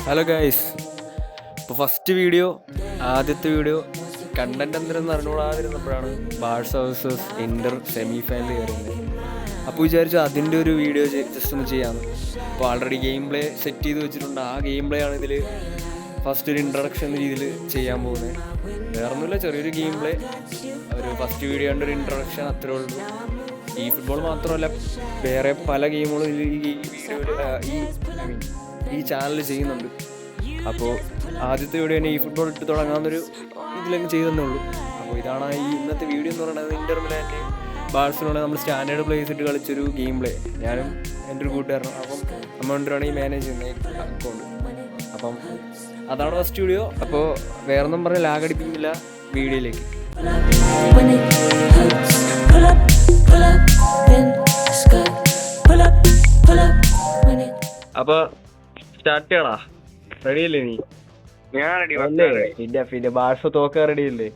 Hello guys. ഇപ്പോൾ first video, ആദ്യത്തെ video content എന്തെന്ന് അറിഞ്ഞുകൂടാതിരുന്നപ്പോഴാണ് Barca versus Inter semi final കയറിയത്. അപ്പോൾ വിചാരിച്ചു അതിൻ്റെ ഒരു വീഡിയോ ജസ്റ്റ് ഒന്ന് ചെയ്യാമെന്ന്. അപ്പോൾ ആൾറെഡി ഗെയിം പ്ലേ സെറ്റ് ചെയ്ത് വെച്ചിട്ടുണ്ട്. ആ ഗെയിം പ്ലേ ആണ് ഇതിൽ ഫസ്റ്റ് ഒരു ഇൻട്രഡക്ഷൻ എന്ന രീതിയിൽ ചെയ്യാൻ പോകുന്നത്. വേറൊന്നുമില്ല, ചെറിയൊരു ഗെയിം പ്ലേ, ഒരു ഫസ്റ്റ് വീഡിയോ ഉണ്ട്, ഒരു ഇൻട്രഡക്ഷൻ, അത്രേ ഉള്ളൂ. ഈ ഫുട്ബോൾ മാത്രമല്ല, വേറെ പല ഗെയിമുകളും ഈ വീഡിയോയിൽ ഈ ചാനൽ ചെയ്യുന്നുണ്ട്. അപ്പോൾ ആദ്യത്തെ വീഡിയോ തന്നെ ഈ ഫുട്ബോൾ ഇട്ട് തുടങ്ങാമെന്നൊരു ഇതിലങ്ങ് ചെയ്തെന്നേ ഉള്ളൂ. അപ്പോൾ ഇതാണ് ഈ ഇന്നത്തെ വീഡിയോ എന്ന് പറയുന്നത്. ഇന്റർ മിലാൻ്റെ ബാഴ്സലോണ നമ്മൾ സ്റ്റാൻഡേർഡ് പ്ലേസ് ഇട്ട് കളിച്ചൊരു ഗെയിം പ്ലേ. ഞാനും എൻ്റെ ഒരു കൂട്ടുകാരനും, അപ്പം അമ്മ ഈ മാനേജ് ചെയ്യുന്ന അക്കൗണ്ട്. അപ്പം അതാണ് ഫസ്റ്റ് വീഡിയോ. അപ്പോൾ വേറൊന്നും പറഞ്ഞ് ലാഗടിപ്പിക്കില്ല, വീഡിയോയിലേക്ക്. അപ്പൊ സ്റ്റാർട്ട് ചെയ്യണോ? റെഡിയല്ലേ നീ? പിന്നെ ബാഴ്സ തോക്കാൻ റെഡിയല്ലേ?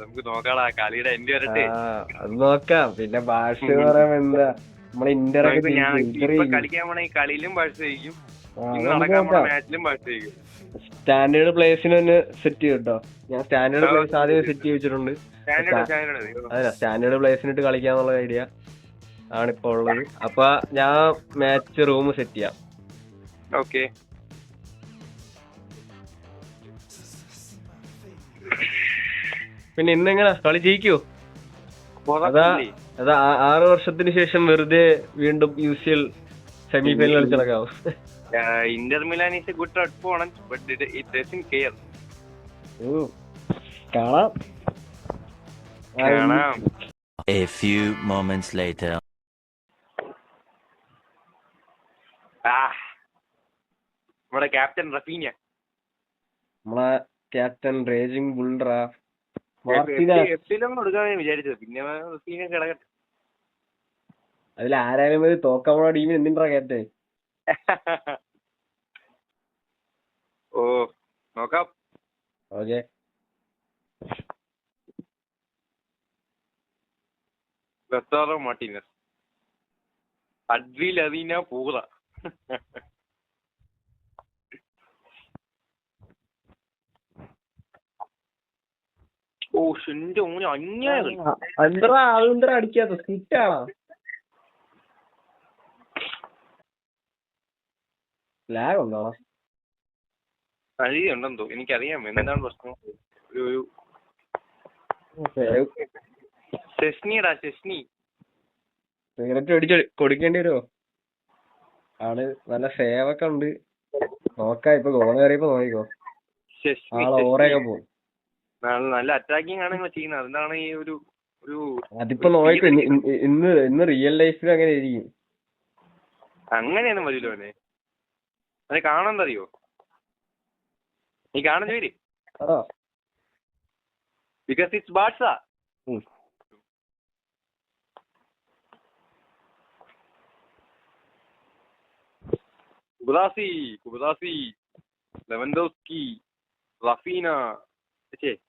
നമുക്ക് നോക്കാടാ, കളിയുടെ എൻഡ് വരട്ടെ. അത് നോക്കാം. പിന്നെ ബാഴ്സ പറയുമ്പോ എന്താ, നമ്മളെ ഇന്റർ കളിക്കാൻ പോണ ഈ കളിയിലും ബാഴ്സ ജയിക്കും, നടക്കാൻ പോണ മാച്ചിലും ബാഴ്സ ജയിക്കും. സ്റ്റാൻഡേർഡ് പ്ലേസിന് തന്നെ സെറ്റ് ചെയ്യട്ടോ. ഞാൻ സ്റ്റാൻഡേർഡ് പ്ലേസ് ആദ്യം സെറ്റ് ചെയ്ത് വെച്ചിട്ടുണ്ട്. അല്ല, സ്റ്റാൻഡേർഡ് പ്ലേസിനിട്ട് കളിക്കാന്നുള്ള ഐഡിയ ആണിപ്പോ ഉള്ളത്. അപ്പൊ ഞാൻ മാച്ച് റൂം സെറ്റ് ചെയ്യാം. ഓക്കെ. പിന്നെ ഇന്നെങ്ങനെ കളി ജയിക്കോ? അതാ 6 വർഷത്തിന് ശേഷം വെറുതെ വീണ്ടും UCL സെമി ഫൈനൽ കളിച്ചിടക്കാവും. Inter Milan is a good opponent, but it doesn't care. കാണാം. A few moments later. നമ്മുടെ ക്യാപ്റ്റൻ റഫീന, നമ്മളെ ക്യാപ്റ്റൻ റേജിംഗ് ബുൾഡറാ കൊടുക്കാന്ന് വിചാരിച്ചത്. പിന്നെ റഫീന കിടക്കട്ടെ. അതിൽ ആരായാലും മതി, തോക്കാൻ പോണ ടീമിന് എന്തിനാ ക്യാപ്റ്റൻ? ഓ നോക്കാം. ഓക്കെ. ലത്താറോ Martinez, Audre Lavina പൂറ. ഓ ഷിന്റെ ഓന് അന്യത്ര അടിക്കാത്ത സ്കിറ്റാണോ? ലാഗ് ഉണ്ടോ? കഴിയുണ്ടെന്തോ, എനിക്കറിയാം എന്താണ് പ്രശ്നം. ഒരു ഷെസ്നിടാ, ഷെസ്നി സിഗരറ്റ് അടിച്ച് കൊടുക്കേണ്ടി വരുമോ? ആള് നല്ല സേവൊക്കെ ഉണ്ട്. നോക്കാം. ഇപ്പൊ ഗോള് കയറിയപ്പോ നോക്കിക്കോ, ആള് ഓവറൊക്കെ പോകും. നല്ല അറ്റാക്കിംഗ് ആണ് നിങ്ങൾ ചെയ്യുന്നത്. എന്താണ് ഈ ഒരു അതിപ്പോ നോക്കിക്കോ. ഇന്ന് റിയൽ ലൈഫിൽ അങ്ങനെ ഇരിക്കും. അങ്ങനെയൊന്നും വരില്ലോ അവനെ. അത് കാണാന്തറിയോ? നീ കാണാൻ പേര് because it's Barca. Cubarsi, Lewandowski, Raphinha,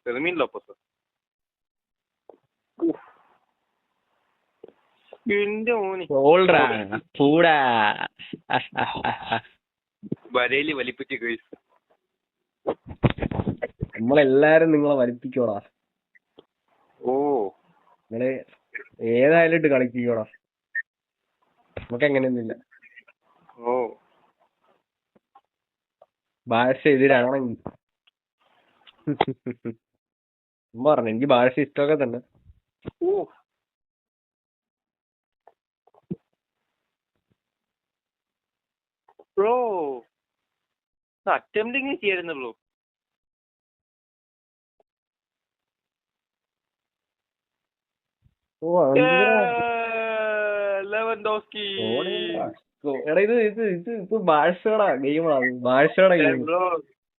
Fermin Lopez. എന്റെ മോനെ വരയില് വലിപ്പിച്ച് ഗൈസ്. നമ്മളെല്ലാരും നിങ്ങളെ വലിപ്പിക്കോടാ. ഓ നിങ്ങള് ഏതായാലും ഇട്ട് കളിപ്പിക്കോടാ. നമുക്ക് അങ്ങനെയൊന്നുമില്ല. ഓ ബാഴ്സ എതിരാണെങ്കിൽ പറഞ്ഞു. എനിക്ക് ബാഴ്സ ഇഷ്ടമൊക്കെ തന്നെ. ബ്രോ അറ്റംപ്റ്റിങ് ചെയ്യായിരുന്നു ബ്രോ. ലെവൻഡോസ്കി. എടാ ഇത് ഇപ്പൊ ബാഴ്സയുടെ ഗെയിമാണ്. ബാഴ്സയുടെ ഗെയിം.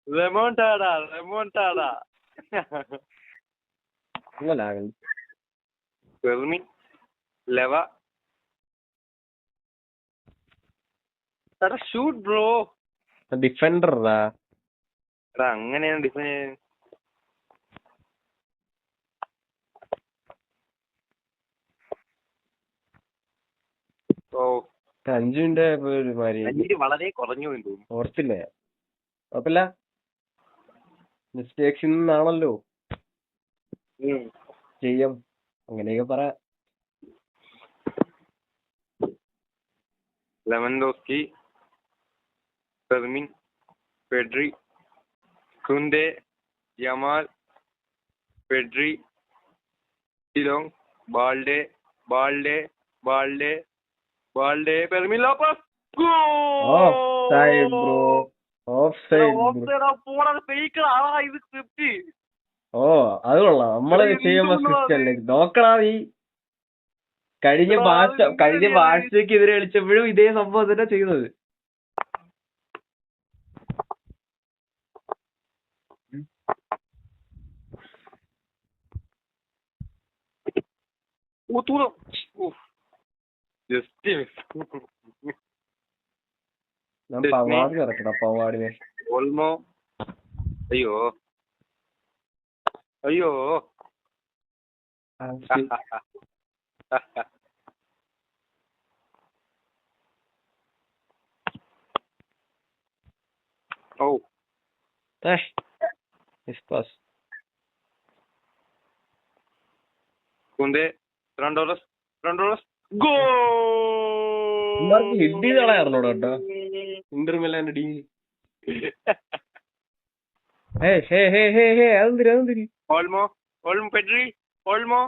റെമോണ്ടാഡ. Fermin, Lewa. Shoot bro. Defender അങ്ങനെയാണ് ഡിഫൻഡ്. ഓ 5 മിനിറ്റ് ഒരു മാതിരി 5 മിനിറ്റ് വളരെ കുറഞ്ഞു എന്ന് തോന്നുന്നു. ഓർത്തില്ലേ? കുഴപ്പമില്ല, മിസ്റ്റേക്സിൽ നിന്നാണല്ലോ ചെയ്യാം, അങ്ങനെയൊക്കെ പറയാം. Lewandowski, Fermin, Pedri, Kounde, Yamal, Pedri, De Jong, Balde, Fermin Lopez. Offside bro, offside bro. ഇത് സ്ക്രിപ്റ്റ്. ഓ അത് കൊള്ളാം, നമ്മള് ചെയ്യുമ്പോ സ്ക്രിപ്റ്റ് അല്ലേ നോക്കണാ നീ. കഴിഞ്ഞ ബാഴ്സയ്ക്ക് എതിരെ കളിച്ചപ്പോഴും ഇതേ സംഭവം തന്നെ ചെയ്യുന്നത്. ഞാൻ പവാട് കിടക്കടാ, പവാടിനെ. ഓൾമോ, അയ്യോ ഓ കുണ്ടേ, റണ്ടോളസ് ഗോൾ. ഹിഡ് ചെയ്ത് കളയാറുണ്ടോ കേട്ടോ ഇന്റർ മിലാന്റെ ടീം. അതെന്തിരി Olmo, Pedri, Olmo,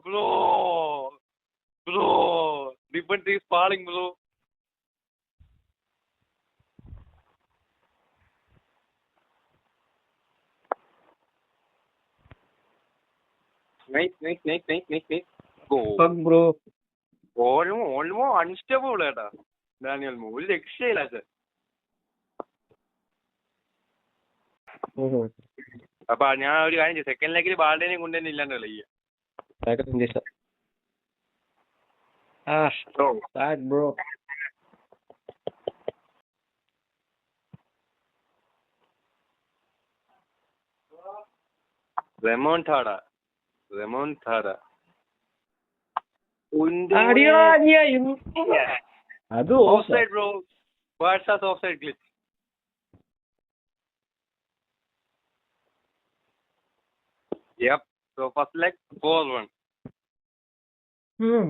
bro, defence is falling bro. Nice. Bro. Olmo unstable കേട്ടാ ഡാനിയൽ മോ, ഒരു രക്ഷയില്ല സർ. അപ്പൊ ഞാൻ ഒരു കാര്യം ചെയ്യും, സെക്കൻഡ് ലെഗിൽ ബാൾഡേനെയും കൊണ്ടുതന്നെ ഇല്ലാണ്ട് കളിക്കുക. റെമോൺടാഡ അത് offside bro. What's offside glitch. Yep. So first leg 4-1.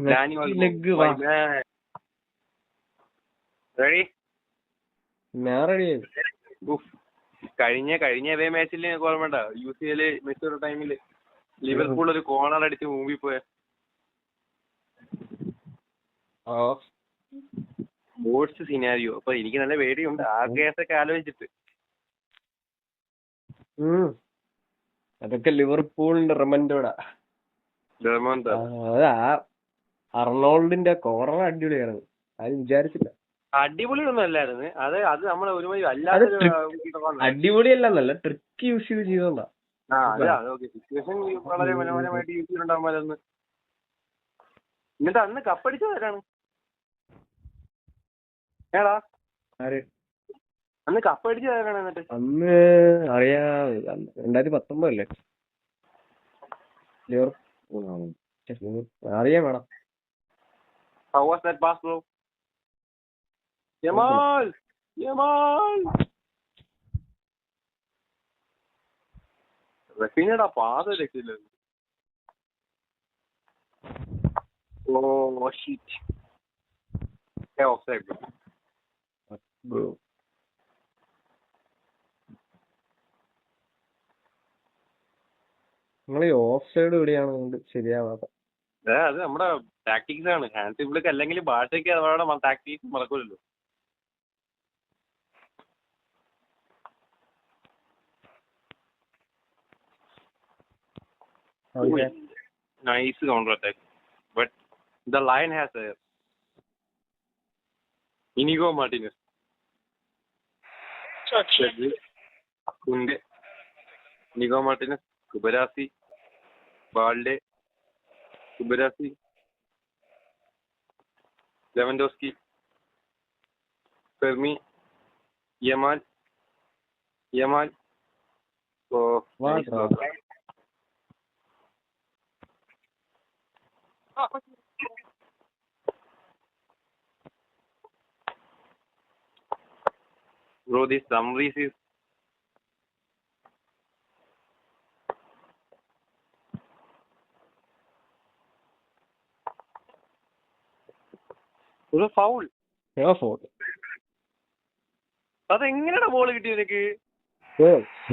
Daniel ready? ഞാൻ റെഡി. കഴിഞ്ഞ അതേ മാച്ചിൽ ഓർമ്മണ്ട, UCL മെസ്സിയുടെ ടൈമില് ലിവർപൂൾ ഒരു കോർണർ അടിച്ച് മൂവി പോയ സ്പോർട്സ് സിനാരിയോ. അപ്പൊ എനിക്ക് നല്ല പേടിയുണ്ട് ആ കേസൊക്കെ ആലോചിച്ചിട്ട്. അതൊക്കെ ലിവർപൂളിന്റെ റെമൻഡോടാ. അർണോൾഡിന്റെ കോർണർ അടിപൊളിയായിരുന്നു, ആരും വിചാരിച്ചില്ല. അടിപൊളിയൊന്നും അല്ലായിരുന്നു അത് നമ്മളെ ഒരുമാതിരി അല്ലാതെ അടിപൊളിയല്ല, ട്രിക്ക് യൂസ് ചെയ്തോണ്ടാ. സിറ്റുവേഷൻ വളരെ മനോഹരമായിട്ട് യൂസ് ചെയ്തിട്ടുണ്ടാകുമ്പോൾ. എന്നിട്ട് അന്ന് കപ്പടിച്ചതാരാണ്? ഏടാ അന്ന് കപ്പടിച്ചതാരാണ്? എന്നിട്ട് അന്ന് അറിയാ 2019 അല്ലേ? അറിയാൻ വേണം. How was that pass, bro? Yamal! റഫീനയുടെ പാസ് രക്ഷയില്ല. Oh shit. Offside bro. നിങ്ങൾ ഈ ഓഫ് സൈഡ് എവിടെയാണ് ശരിയാവാത്ത? അത് നമ്മുടെ ടാക്ടിക്സ് ആണ്. ഹാൻഡ് സിബിൾക്ക് അല്ലെങ്കിൽ ഭാഷയ്ക്ക് അവരുടെ tactics മറക്കൂലല്ലോ. Nice counter attack, but the line has a Inigo Martinez. Kunde, Inigo Martinez, Kubarasi, Balde, Lewandowski, Fermi, Yamal. Oh, nice. Bro, this Dumfries is ഒരു ഫൗൾ. അതെങ്ങനെയാണ് ബോൾ കിട്ടിയത് നിനക്ക്?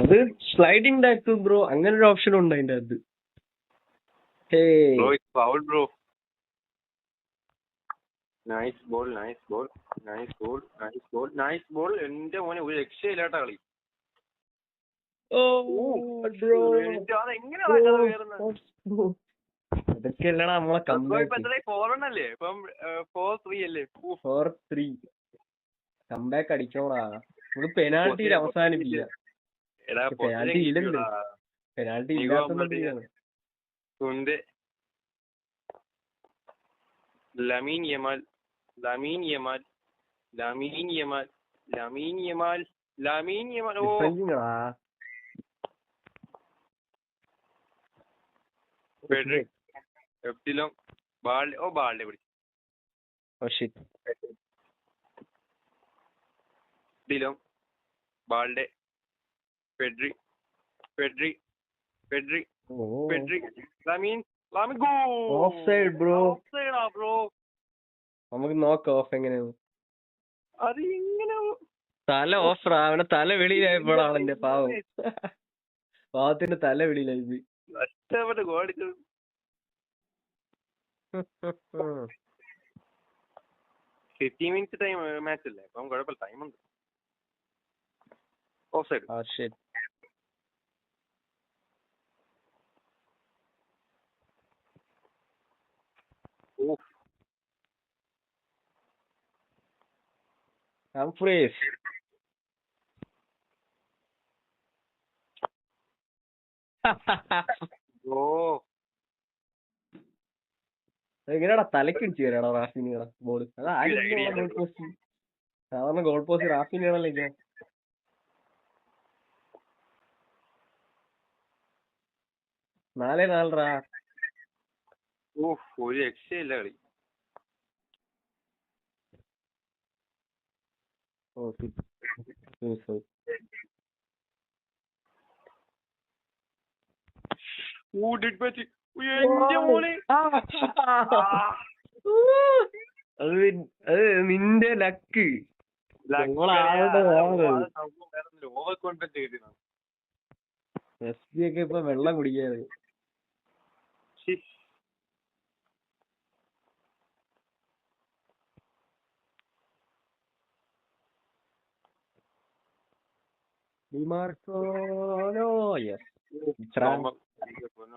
അത് സ്ലൈഡിംഗ് ടാക്കിൾ ബ്രോ, അങ്ങനെ ഒരു ഓപ്ഷൻ ഉണ്ട് അതിന്റെ അത്. Bro, it's foul, bro. Nice ball, nice ball, nice ball, nice ball, nice ball. എന്റെ മോനെ ഒരു രക്ഷയില്ലാട്ട കളി. അതൊക്കെയല്ലടാ നമ്മളെ കംബാക്ക്. 4-1 അല്ലേ? ഇപ്പം 4-3 അല്ലേ? 4-3 കംബാക്ക് അടിക്കണോടാ. നമുക്ക് പെനാൾട്ടിയിൽ അവസാനിപ്പിക്കാം. പെനാൾട്ടി ഇല്ലല്ലോ, പെനാൾട്ടി ഇല്ലാത്തതാണ്. Lamine Yamal, Lamine Yamal, Lamine Yamal, Lamine Yamal, Lamine Yamal. Oh Federico എഫ്റ്റിലോം ബാൾഡെ. ഓ ബാൾഡെ പിടിച്ചു. എഫ്റ്റിലോം Balde, Fede, Fede, Fede, Fede, Lamine, Lamine. Goal. Offside bro. ഓഫ്സൈഡാ ബ്രോ. നമുക്ക് നോക്കാം ഓഫ് എങ്ങനെയാണ്. അത് എങ്ങനെ തല ഓഫറാ, അവനെ തല വെളിയിലായപ്പോഴാണ് എന്റെ പാവം, പാവത്തിന്റെ തല വെളിയിലായി. കഷ്ടപ്പെട്ട് ഗോളിച്ചു. 15 minutes ടൈം മാച്ച് അല്ലേ, അപ്പം കുഴപ്പമില്ല, ടൈമുണ്ട്. ഓഫ്സൈഡ്. ഹംഫ്രീസ്. ഓ എങ്ങനെയാടാ തലക്ക് ഇടിച്ചു തരാടാ റാഫിനിയുടെ ബോൾ. ഗോൾ പോസ്റ്റ്, സാധാരണ ഗോൾ പോസ്റ്റ് റാഫിനിയാണല്ലോ ഇങ്ങനെ. 4-4 ഒരു രക്ഷയില്ല കളി. അത് നിന്റെ ലക്ക്. ഓവർ കോൺഫിഡൻസ് കിട്ടി. SB ഒക്കെ ഇപ്പൊ വെള്ളം കുടിക്കാതെ.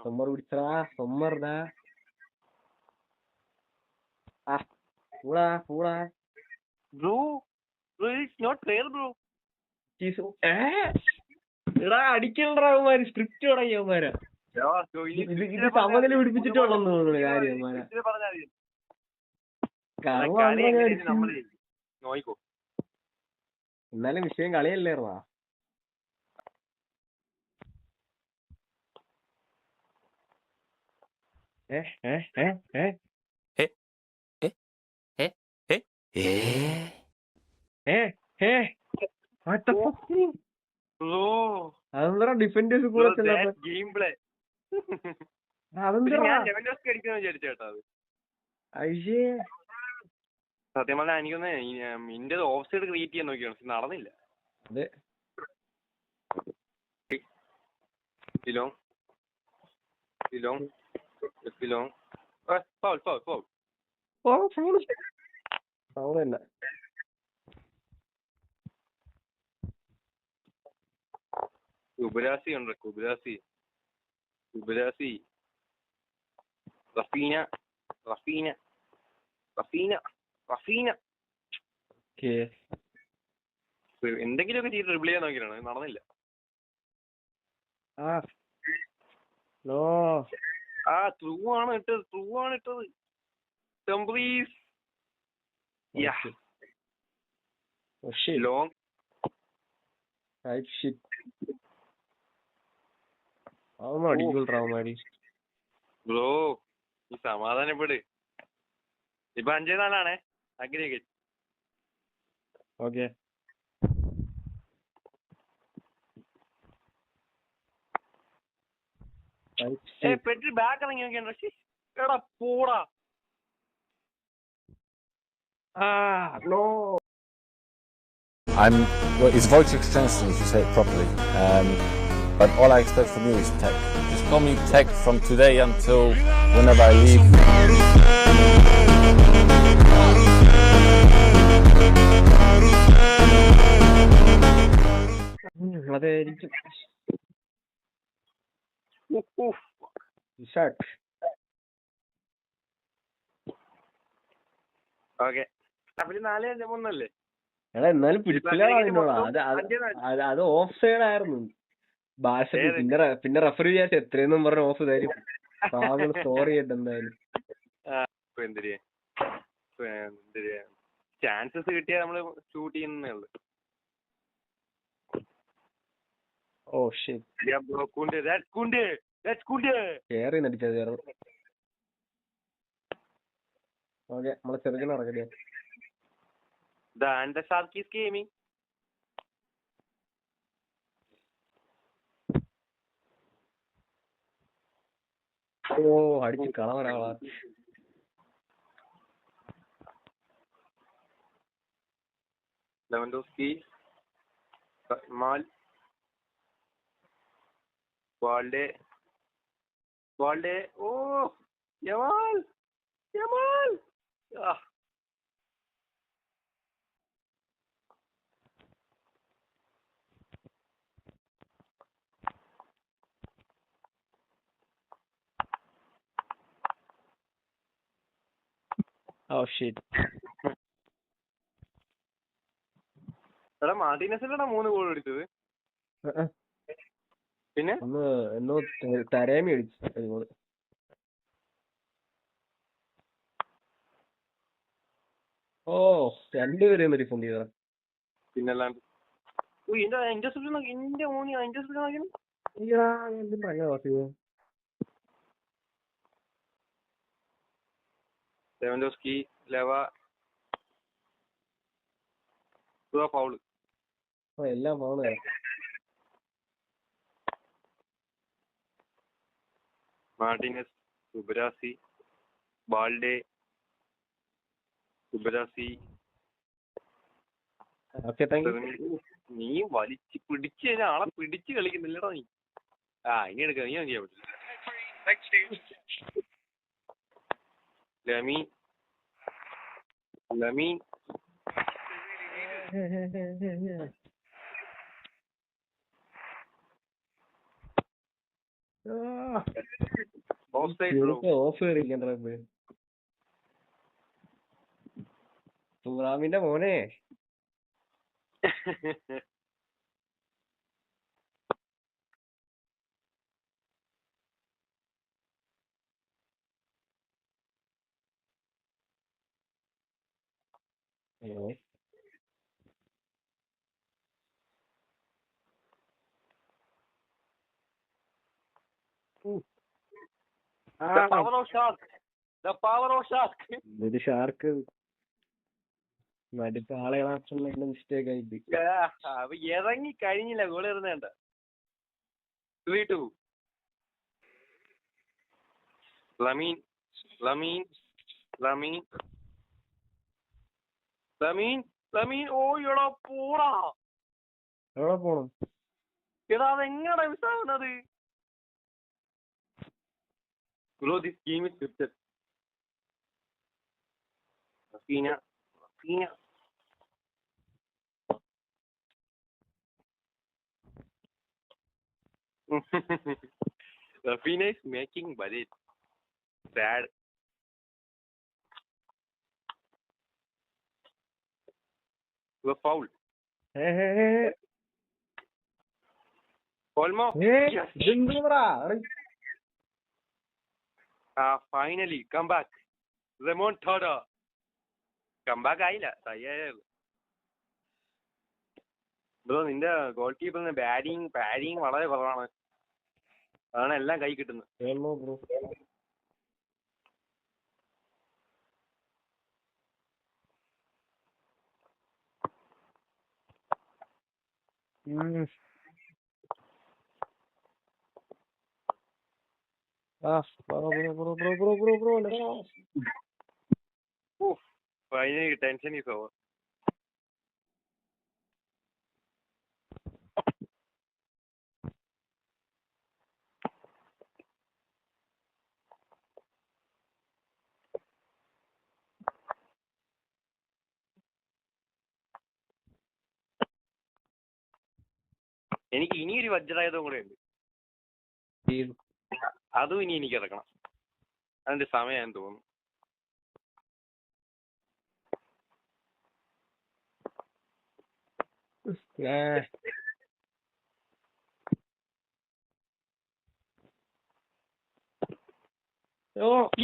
സമ്മർ പിടിച്ചടാ, സമ്മർടാ. പൂടാ പൂടാ. Bro, it's not fair bro. എടാ അടിക്കണ്ടാ അവന്മാര്, സ്ക്രിപ്റ്റ് തുടങ്ങി അവന്മാരാ. ഇത് സമനില പിടിപ്പിച്ചിട്ടുള്ളെന്ന് തോന്നുന്നു കാര്യം അവന്മാരാ. എന്നാലും വിഷയം കളിയല്ലേറാ. അതെന്താ ഡിഫൻഡേഴ്സ് കൂടെ സത്യം പറഞ്ഞാൽ എനിക്കൊന്ന് ഇന്റെ ഓഫ് സൈഡ് ക്രിയേറ്റ് ചെയ്യാൻ നോക്കിയാണ്, പക്ഷെ നടന്നില്ല. കുബരാസി ഉണ്ട്, കുബരാസി, കുബരാസി, റഫീന, റഫീന, റഫീന, റഫീന. എന്തെങ്കിലുമൊക്കെ ചെയ്ത് ഡ്രിബിൾ ചെയ്യാൻ നോക്കിയാണ്, നടന്നില്ല. ത്രൂ ആണ് ഇട്ടത്, ത്രൂ ആണ് ഇട്ടത്. Dumfries. Yeah. Oh shit. Long. Right shit. How much you will draw, Madi? Bro, നീ സമാധാനപ്പെട്. ഇപ്പൊ 5-4 അഗ്രിഗേറ്റ്. ഓക്കെ. പെട്ടി ബാക്ക് ഇറങ്ങി നോക്കിയാ എടാ പോടാ. Well, it's Wojciech Szczęsny, if you say it properly. But all I expect from you is tech. Just call me tech from today until whenever I leave. അതായിരിക്കും. Okay. അവര് 4-3 എടാ എന്നാലും പിടിപ്പില്ലാടാ. അത് of side ആയിരുന്നു ഭാഷ. പിന്നെ റഫറി വിചാരിച്ചു എത്രയെന്നും പറഞ്ഞ ഓഫ് ഇതായിരിക്കും. സ്റ്റോറി ചെയ്തിട്ട് എന്തായാലും ചാൻസസ് കിട്ടിയാൽ നമ്മള് ഷൂട്ട് ചെയ്യുന്നേ ഉള്ളു. Oh shit. കേറി നടിച്ചത് ചേർന്ന്. ഓക്കെ, നമ്മളെ ചെറുക്കനെ ഇറങ്ങടിയാ. The shark is gaming. ഓ അടിച്ച് കളവരാളാ. Lewandowski, Mal, Balde. Oh, Yamal. Ah. Oh shit. എടാ മാർട്ടിനസിലടാ 3 ഗോൾ അടിച്ചത്. പിന്നെ എന്നോ തരേമി അടിച്ചു. ഓ രണ്ടുപേരെയും ഡിഫെൻഡ് ചെയ്താ. പിന്നല്ലാണ്ട് ഇന്റർസെപ്ഷൻ നോക്കി. ഇന്ത്യ മോനി ഇന്റർസെപ്ഷൻ നോക്കി. Lewandowski, Lewa, foul. എല്ലാം foul. Martinez, Cubarsi, Balde, Cubarsi. നീ വലിച്ച് പിടിച്ച് ആളെ പിടിച്ച് കളിക്കുന്നില്ലടാ നീ. ഇനി എടുക്കാം. നീ നോക്കിയാ പറ്റില്ല. ലമീൻ ഓഫ് കളിക്കണ്ട. സുറാമിന്റെ മോനെ. ഇത് ഷാർക്ക് മടുത്ത ആളെ മിസ്റ്റേക്ക് ആയിട്ട് ഇറങ്ങി കഴിഞ്ഞില്ല. ഗോൾ എറിഞ്ഞേണ്ട. 3-2. ലമീൻ ഓ എടാ പോടാ. എവിടെ പോണം? എടാ അതെങ്ങടാ മിസ്സാവുന്നത്? Bro, this game is scripted. Rafinha. Rafinha is making Barit sad. The foul. Hey. Olmo. Yes. Finally, come back. Remontada. Come back ആയില്ല. ബ്രോ നിന്റെ ഗോൾ കീപ്പറിന് ബാറ്റിംഗ് വളരെ കുറവാണ്. അതാണ് എല്ലാം കൈ കിട്ടുന്നത്. Finally, tension is over. എനിക്ക് ഇനിയൊരു വജ്രായുധം കൂടെ ഉണ്ട്. അതും ഇനി എനിക്ക് ഇറക്കണം. അതിന്റെ സമയം തോന്നുന്നു.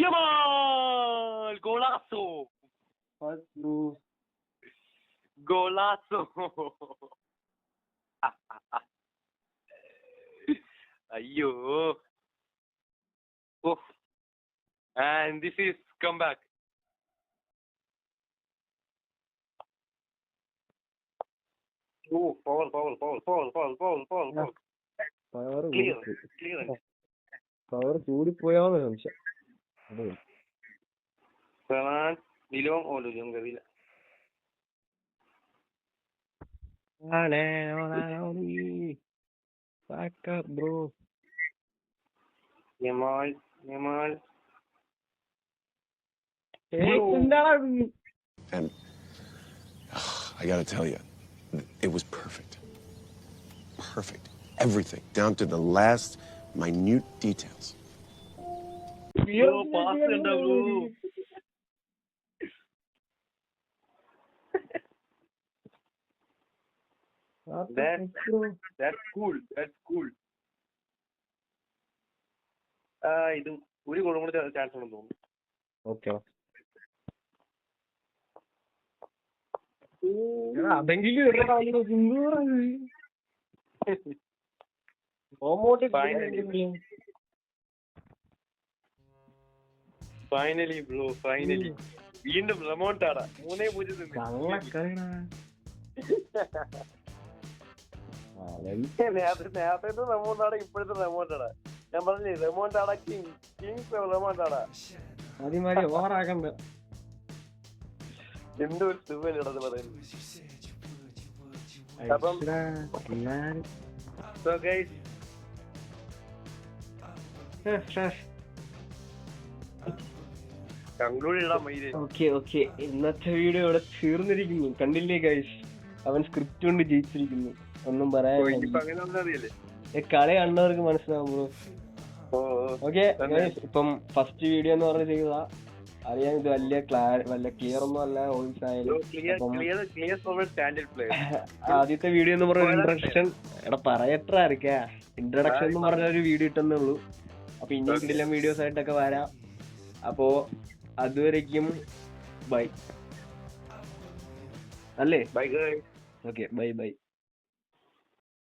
Yamal! Golazo! Golazo! Ayyo! Oh. And this is comeback. Oh, foul. Clear. Power കൂടിപ്പോയാന്ന് സംശയം. Dilong Dilong Gavila. Back up, bro. Yamal. And I gotta tell you, it was perfect. Everything, down to the last minute details. Bro, pass it, bro. That's cool. ഇത് ഒരു ഗോളും കൂടെ chance ഉണ്ടെന്ന് തോന്നുന്നു. Okay, അതെങ്കിലും finally bro, വീണ്ടും റെമോണ്ടാടാ. 3-0 നേരത്തെ റെമോണ്ടാടാ, ഇപ്പോഴത്തെ റെമോണ്ടാടാ. ഞാൻ പറഞ്ഞില്ലേ, റെമോണ്ടാടാ കിങ്സ് റെമോണ്ടാടാ. ഓവറാക്കണ്ട. എന്തോ ഒരു സുഖം പറയുന്നു. അപ്പം so guys, കൺക്ലൂഡ് ഇടാൻ മൈദേ. ഓക്കെ, ഇന്നത്തെ വീഡിയോ ഇവിടെ തീർന്നിരിക്കുന്നു. കണ്ടില്ലേ ഗൈസ്, അവൻ സ്ക്രിപ്റ്റ് കൊണ്ട് ജയിച്ചിരിക്കുന്നു. ഒന്നും പറയാൻ കളി കണ്ടവർക്ക് മനസ്സിലാവും ബ്രോ. ഓക്കെ, ഇപ്പം ഫസ്റ്റ് വീഡിയോ എന്ന് പറഞ്ഞ് ചെയ്തതാ. അറിയാം, ഇത് വലിയ ക്ലിയർ ഒന്നും അല്ല. വോയിസ് ആയാലും ആദ്യത്തെ വീഡിയോ എന്ന് പറഞ്ഞ ഇൻട്രഡക്ഷൻ ഇൻട്രഡക്ഷൻ എന്ന് പറഞ്ഞ ഒരു വീഡിയോ ഇട്ടെന്നേ ഉള്ളൂ. അപ്പൊ ഇനി കിടിലൻ വീഡിയോസ് ആയിട്ടൊക്കെ വരാം. അപ്പോ അതുവരേക്കും ബൈ അല്ലേ? ബൈ. Okay, by.